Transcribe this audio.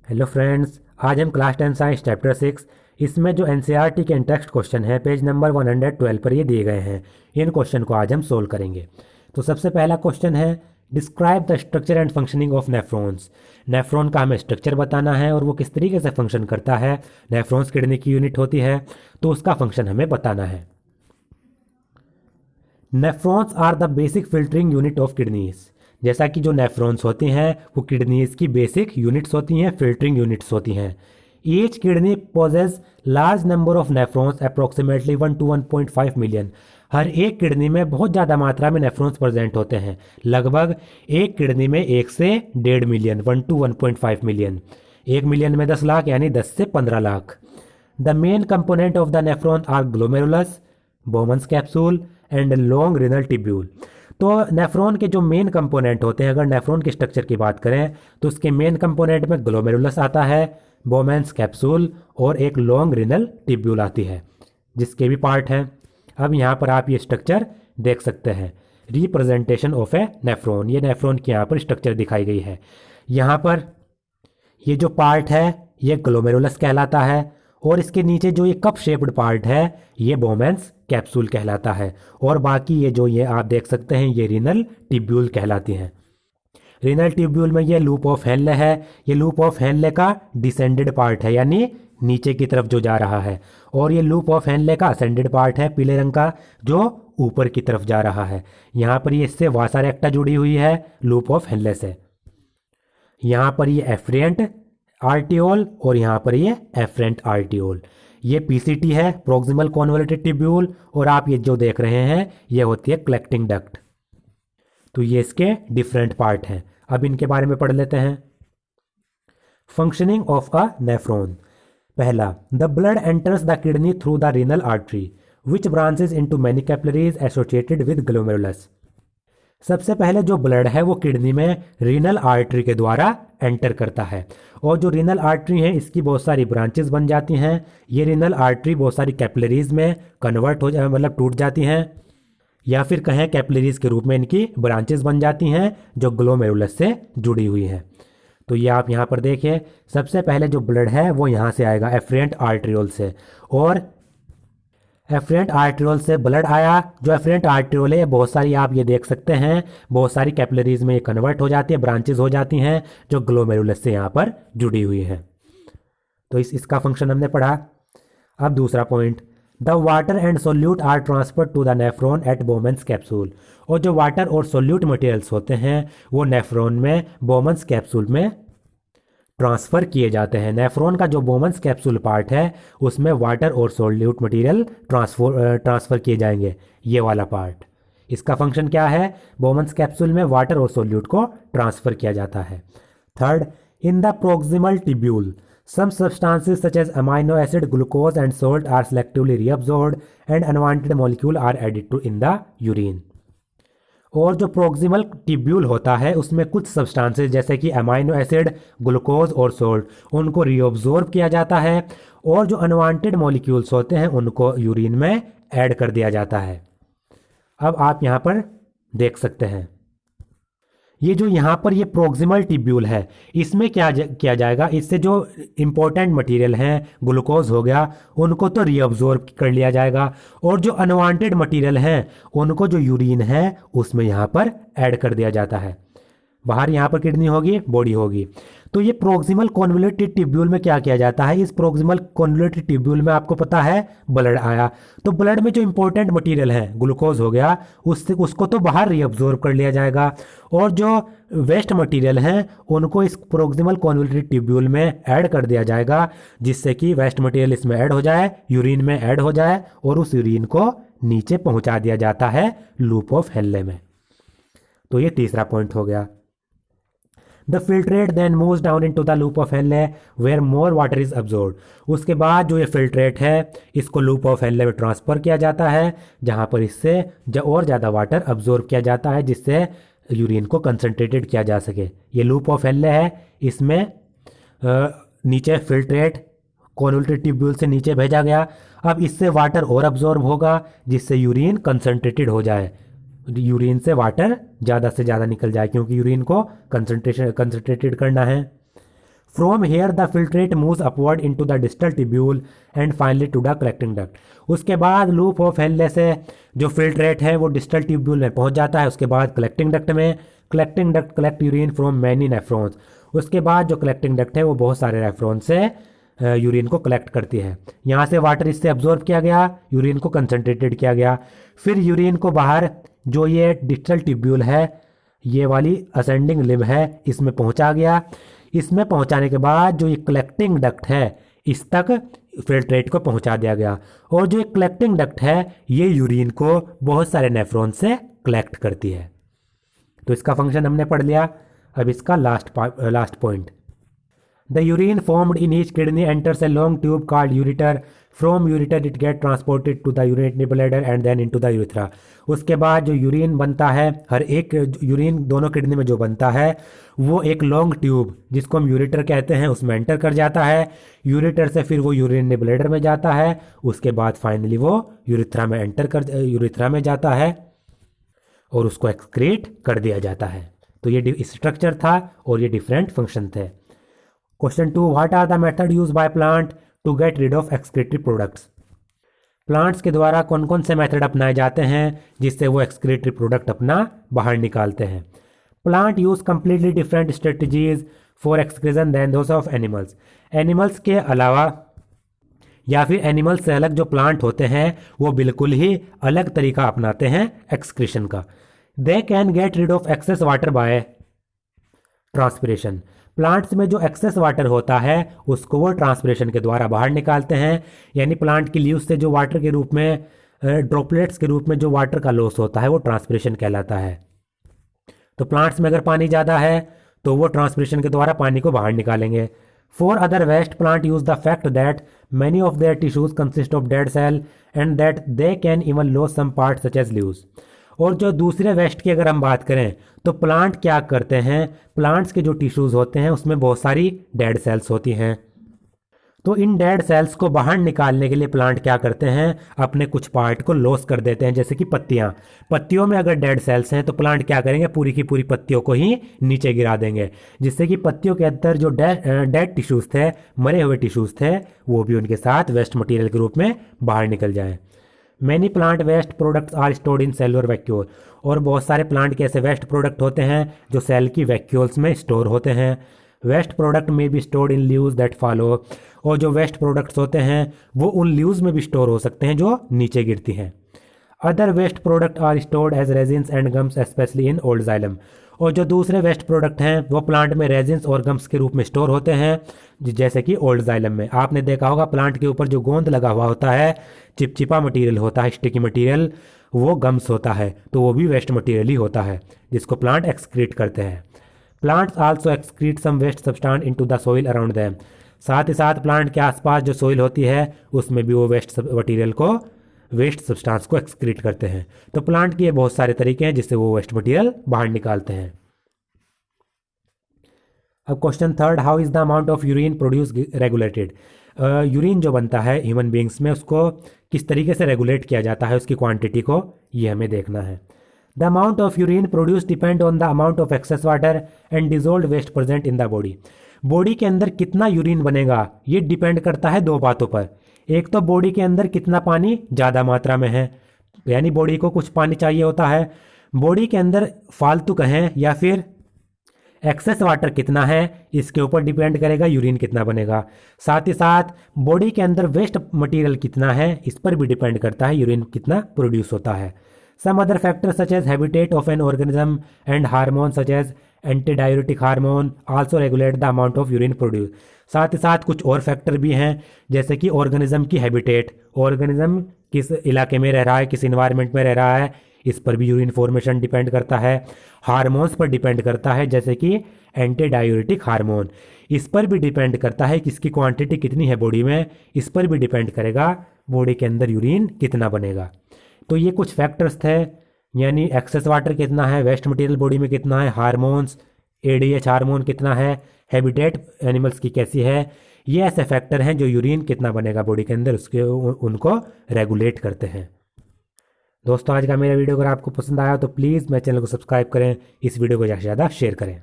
Hello friends, आज हम class 10 science chapter 6 इसमें जो एनसीईआरटी के टेक्स्ट क्वेश्चन है पेज नंबर 112 पर ये दिए गए हैं। इन क्वेश्चन को आज हम सोल्व करेंगे। तो सबसे पहला क्वेश्चन है, describe the structure and functioning of nephrons. Nephron का हमें स्ट्रक्चर बताना है और वो किस तरीके से फंक्शन करता है। नेफ्रॉन्स किडनी की यूनिट होती है तो उसका फंक्शन हमें बताना है। Nephrons are the basic filtering unit of kidneys. जैसा कि जो नेफ्रॉन्स होती हैं वो किडनीज की बेसिक यूनिट्स होती हैं, फिल्टरिंग यूनिट्स होती हैं। Each kidney possesses large number of nephrons approximately 1 to 1.5 million. हर एक किडनी में बहुत ज़्यादा मात्रा में नेफ्रॉन्स प्रेजेंट होते हैं। लगभग एक किडनी में 1 से 1.5 मिलियन, 1 to 1.5 मिलियन। 1 मिलियन में 10 लाख यानी 10 से 15 lakh. The main component of the nephron are glomerulus, Bowman's capsule and long renal tubule. तो नेफ्रॉन के जो मेन कंपोनेंट होते हैं, अगर नेफ्रॉन के स्ट्रक्चर की बात करें तो उसके मेन कंपोनेंट में ग्लोमेरुलस आता है, बोमेंस कैप्सूल और एक लॉन्ग रिनल टिब्यूल आती है जिसके भी पार्ट हैं। अब यहाँ पर आप ये स्ट्रक्चर देख सकते हैं, रिप्रेजेंटेशन ऑफ ए नेफ्रॉन। ये नेफ्रॉन की यहाँ पर स्ट्रक्चर दिखाई गई है। यहाँ पर ये जो पार्ट है ये ग्लोमेरुलस कहलाता है और इसके नीचे जो ये कप शेप्ड पार्ट है ये बोमेंस कैप्सूल कहलाता है और बाकी ये जो ये आप देख सकते हैं ये रिनल टिब्यूल कहलाती हैं। रिनल ट्यूब्यूल में ये लूप ऑफ हेनले है। ये लूप ऑफ हेनले का डिसेंडेड पार्ट है यानी नीचे की तरफ जो जा रहा है, और ये लूप ऑफ हेनले का असेंडेड पार्ट है पीले रंग का जो ऊपर की तरफ जा रहा है। यहाँ पर ये इससे वासा रेक्टा जुड़ी हुई है लूप ऑफ हेनले से। यहाँ पर ये एफ्रेंट आर्टियोल और यहाँ पर ये एफ्रेंट आर्टियोल। ये पीसीटी है, प्रोक्सिमल कॉन्वोल्यूटेड ट्यूब्यूल, और आप ये जो देख रहे हैं ये होती है कलेक्टिंग डक्ट। तो ये इसके डिफरेंट पार्ट हैं। अब इनके बारे में पढ़ लेते हैं। Functioning of a nephron. पहला, the blood enters the kidney through the renal artery which branches into many capillaries associated with glomerulus. सबसे पहले जो ब्लड है वो किडनी में रीनल आर्टरी के द्वारा एंटर करता है और जो रीनल आर्टरी है इसकी बहुत सारी ब्रांचेस बन जाती हैं। ये रीनल आर्टरी बहुत सारी कैपिलरीज में कन्वर्ट हो मतलब टूट जाती हैं, या फिर कहें कैपिलरीज के रूप में इनकी ब्रांचेस बन जाती हैं जो ग्लोमेरुलस से जुड़ी हुई हैं। तो ये आप यहाँ पर देखिए, सबसे पहले जो ब्लड है वो यहाँ से आएगा एफ्रेंट आर्टरियोल से, और एफ्रेंट आर्टरियोल से ब्लड आया। जो एफ्रेंट आर्टरियोल है बहुत सारी आप ये देख सकते हैं, बहुत सारी कैपिलरीज में ये कन्वर्ट हो जाती है, ब्रांचेस हो जाती हैं जो ग्लोमेरुलस से यहाँ पर जुड़ी हुई हैं। तो इसका फंक्शन हमने पढ़ा। अब दूसरा point, the water and solute are transfer to the nephron at Bowman's capsule. और जो वाटर और सोल्यूट मटेरियल्स होते हैं वो नेफ्रॉन में बोमेंस कैप्सूल में ट्रांसफ़र किए जाते हैं। नेफ्रॉन का जो बोमेंस कैप्सूल पार्ट है उसमें वाटर और सोल्यूट मटेरियल ट्रांसफ़र किए जाएंगे, ये वाला पार्ट। इसका फंक्शन क्या है, बोमेंस कैप्सूल में वाटर और सोल्यूट को ट्रांसफ़र किया जाता है। Third, in the proximal tubule some substances such as amino acid, glucose and salt are selectively reabsorbed and unwanted molecule are added to in the urine। और जो प्रोक्सिमल टिब्यूल होता है उसमें कुछ सब्सटेंसेस जैसे कि अमाइनो एसिड, ग्लूकोज और salt उनको रीअब्जॉर्ब किया जाता है और जो अनवांटेड मॉलिक्यूल्स होते हैं उनको यूरिन में ऐड कर दिया जाता है। अब आप यहाँ पर देख सकते हैं ये जो यहाँ पर ये प्रोक्सिमल टिब्यूल है इसमें क्या किया जाएगा, इससे जो इम्पोर्टेंट मटेरियल हैं ग्लूकोज हो गया उनको तो रीअब्जॉर्ब कर लिया जाएगा, और जो अनवांटेड मटेरियल हैं उनको जो यूरिन है उसमें यहाँ पर ऐड कर दिया जाता है। बाहर यहाँ पर किडनी होगी, बॉडी होगी। तो ये प्रोक्सिमल कॉन्वोल्यूटेड ट्यूब्यूल में क्या किया जाता है, इस प्रोक्सिमल कॉन्वोल्यूटेड ट्यूब्यूल में आपको पता है ब्लड आया, तो ब्लड में जो इंपॉर्टेंट मटेरियल है ग्लूकोज हो गया उसको तो बाहर रीअब्जॉर्ब कर लिया जाएगा, और जो वेस्ट मटेरियल हैं उनको इस प्रोक्सिमल कॉन्वोल्यूटेड ट्यूब्यूल में ऐड कर दिया जाएगा जिससे कि वेस्ट मटेरियल इसमें ऐड हो जाए, यूरिन में ऐड हो जाए और उस यूरिन को नीचे पहुँचा दिया जाता है लूप ऑफ हेनले में। तो ये तीसरा पॉइंट हो गया। The filtrate then moves down into the loop of Henle where more water is absorb. उसके बाद जो ये फिल्ट्रेट है इसको लूप ऑफ हेनले में ट्रांसफ़र किया जाता है जहाँ पर इससे और ज़्यादा वाटर अब्जॉर्ब किया जाता है जिससे यूरिन को कंसनट्रेटेड किया जा सके। ये लूप ऑफ हेनले है, इसमें नीचे फिल्ट्रेट कॉन्वोल्यूटेड ट्यूब्यूल से नीचे भेजा गया। अब इससे वाटर और अब्जॉर्ब होगा जिससे यूरिन कंसनट्रेटेड हो जाए, यूरिन से वाटर ज़्यादा से ज़्यादा निकल जाए क्योंकि यूरिन को कंसनट्रेटेड करना है। From here the filtrate moves upward into the distal tubule and finally to the collecting duct. उसके बाद लूप ऑफ हेनले से जो फिल्ट्रेट है वो डिस्टल ट्यूब्यूल में पहुंच जाता है, उसके बाद कलेक्टिंग डक्ट में। Collecting duct collect urine from many nephrons. उसके बाद जो कलेक्टिंग डक्ट है वो बहुत सारे नेफ्रॉन से यूरिन को कलेक्ट करती है। यहाँ से वाटर इससे अब्जॉर्ब किया गया, यूरिन को कंसनट्रेटेड किया गया, फिर यूरिन को बाहर जो ये डिस्टल ट्यूब्यूल है, ये वाली असेंडिंग लिम्ब है, इसमें पहुंचा गया। इसमें पहुंचाने के बाद जो ये कलेक्टिंग डक्ट है इस तक फिल्ट्रेट को पहुंचा दिया गया, और जो ये कलेक्टिंग डक्ट है ये यूरिन को बहुत सारे नेफ्रॉन से कलेक्ट करती है। तो इसका फंक्शन हमने पढ़ लिया। अब इसका last point, the urine formed in each kidney enters a long tube called ureter. From ureter it get transported to the urinary bladder and then into the urethra. उसके बाद जो यूरिन बनता है, हर एक यूरिन दोनों किडनी में जो बनता है वो एक लॉन्ग ट्यूब जिसको हम यूरेटर कहते हैं उसमें एंटर कर जाता है। यूरेटर से फिर वो यूरिनरी ब्लैडर में जाता है, उसके बाद फाइनली वो यूरेथ्रा में जाता है और उसको एक्सक्रीट कर दिया जाता है। तो ये स्ट्रक्चर था और ये डिफरेंट फंक्शन थे। Question 2, what are the method use by plant to get rid of excretory products. Plants के द्वारा कौन कौन से मेथड अपनाए जाते हैं जिससे वो एक्सक्रीटरी प्रोडक्ट अपना बाहर निकालते हैं। Plant use completely different strategies for excretion than those of animals. Animals के अलावा या फिर एनिमल्स से अलग जो प्लांट होते हैं वो बिल्कुल ही अलग तरीका अपनाते हैं एक्सक्रीशन का। They can get rid of excess water by transpiration. Plants में जो एक्सेस वाटर होता है उसको वो ट्रांसपिरेशन के द्वारा बाहर निकालते हैं, यानी प्लांट की लीव्स से जो वाटर के रूप में ड्रॉपलेट्स के रूप में जो वाटर का लॉस होता है वो ट्रांसपिरेशन कहलाता है। तो प्लांट्स में अगर पानी ज़्यादा है तो वो ट्रांसपिरेशन के द्वारा पानी को बाहर निकालेंगे। For other waste plant use the fact that many of their tissues consist of dead cell and that they can even loss some part such as leaves. और जो दूसरे वेस्ट की अगर हम बात करें तो प्लांट क्या करते हैं, प्लांट्स के जो टिश्यूज होते हैं उसमें बहुत सारी डेड सेल्स होती हैं। तो इन डेड सेल्स को बाहर निकालने के लिए प्लांट क्या करते हैं, अपने कुछ पार्ट को लॉस कर देते हैं। जैसे कि पत्तियों में अगर डेड सेल्स हैं तो प्लांट क्या करेंगे, पूरी की पूरी पत्तियों को ही नीचे गिरा देंगे, जिससे कि पत्तियों के अंदर जो डेड टिश्यूज थे, मरे हुए टिश्यूज थे, वो भी उनके साथ वेस्ट मटेरियल के रूप में बाहर निकल जाएं। Many plant waste products are stored in cellular vacuole. और बहुत सारे प्लांट के ऐसे वेस्ट प्रोडक्ट होते हैं जो सेल की वैक्यूल्स में स्टोर होते हैं। वेस्ट प्रोडक्ट में भी stored in leaves that follow. और जो वेस्ट प्रोडक्ट्स होते हैं वो उन लीव्स में भी स्टोर हो सकते हैं जो नीचे गिरती हैं। Other waste product are stored as resins and gums specially in old xylem. और जो दूसरे वेस्ट प्रोडक्ट हैं वो प्लांट में रेजिन्स और गम्स के रूप में स्टोर होते हैं, जैसे कि ओल्ड जाइलम में। आपने देखा होगा प्लांट के ऊपर जो गोंद लगा हुआ होता है, चिपचिपा मटेरियल होता है, स्टिकी मटेरियल, वो गम्स होता है, तो वो भी वेस्ट मटेरियल ही होता है जिसको प्लांट एक्सक्रीट करते हैं। Plants also excrete some waste substance into the soil around them. साथ ही साथ प्लांट के आसपास जो सोइल होती है उसमें भी वो वेस्ट सब्सटेंस को एक्सक्रीट करते हैं। तो प्लांट के बहुत सारे तरीके हैं जिससे वो वेस्ट मटेरियल बाहर निकालते हैं। अब question 3, how is the amount of urine produce regulated. Urine जो बनता है ह्यूमन बींग्स में उसको किस तरीके से रेगुलेट किया जाता है, उसकी क्वांटिटी को ये हमें देखना है। The amount of urine produce depend on the amount of excess water and dissolve waste present in the body. Body के अंदर कितना यूरिन बनेगा ये डिपेंड करता है दो बातों पर। एक तो बॉडी के अंदर कितना पानी ज़्यादा मात्रा में है, यानी बॉडी को कुछ पानी चाहिए होता है। बॉडी के अंदर फालतू कहें या फिर एक्सेस वाटर कितना है इसके ऊपर डिपेंड करेगा यूरिन कितना बनेगा। साथ ही साथ बॉडी के अंदर वेस्ट मटेरियल कितना है इस पर भी डिपेंड करता है यूरिन कितना प्रोड्यूस होता है। Some other factor such as habitat of an organism and hormone such as antidiuretic hormone also regulate the amount of urine produce. साथ ही साथ कुछ और फैक्टर भी हैं जैसे कि ऑर्गेनिज्म की हैबिटेट, ऑर्गेनिज्म किस इलाके में रह रहा है, किस इन्वायरमेंट में रह रहा है, इस पर भी यूरिन फॉर्मेशन डिपेंड करता है। हार्मोन्स पर डिपेंड करता है जैसे कि एंटीडायूरेटिक हार्मोन, इस पर भी डिपेंड करता है कि इसकी क्वांटिटी कितनी है बॉडी में, इस पर भी डिपेंड करेगा बॉडी के अंदर यूरिन कितना बनेगा। तो ये कुछ फैक्टर्स थे, यानी एक्सेस वाटर कितना है, वेस्ट मटेरियल बॉडी में कितना है, हार्मोन्स, एडीएच हार्मोन कितना है, हैबिटेट एनिमल्स की कैसी है, ये ऐसे फैक्टर हैं जो यूरिन कितना बनेगा बॉडी के अंदर उनको रेगुलेट करते हैं। दोस्तों आज का मेरा वीडियो अगर आपको पसंद आया तो प्लीज़ मेरे चैनल को सब्सक्राइब करें, इस वीडियो को ज़्यादा से ज़्यादा शेयर करें।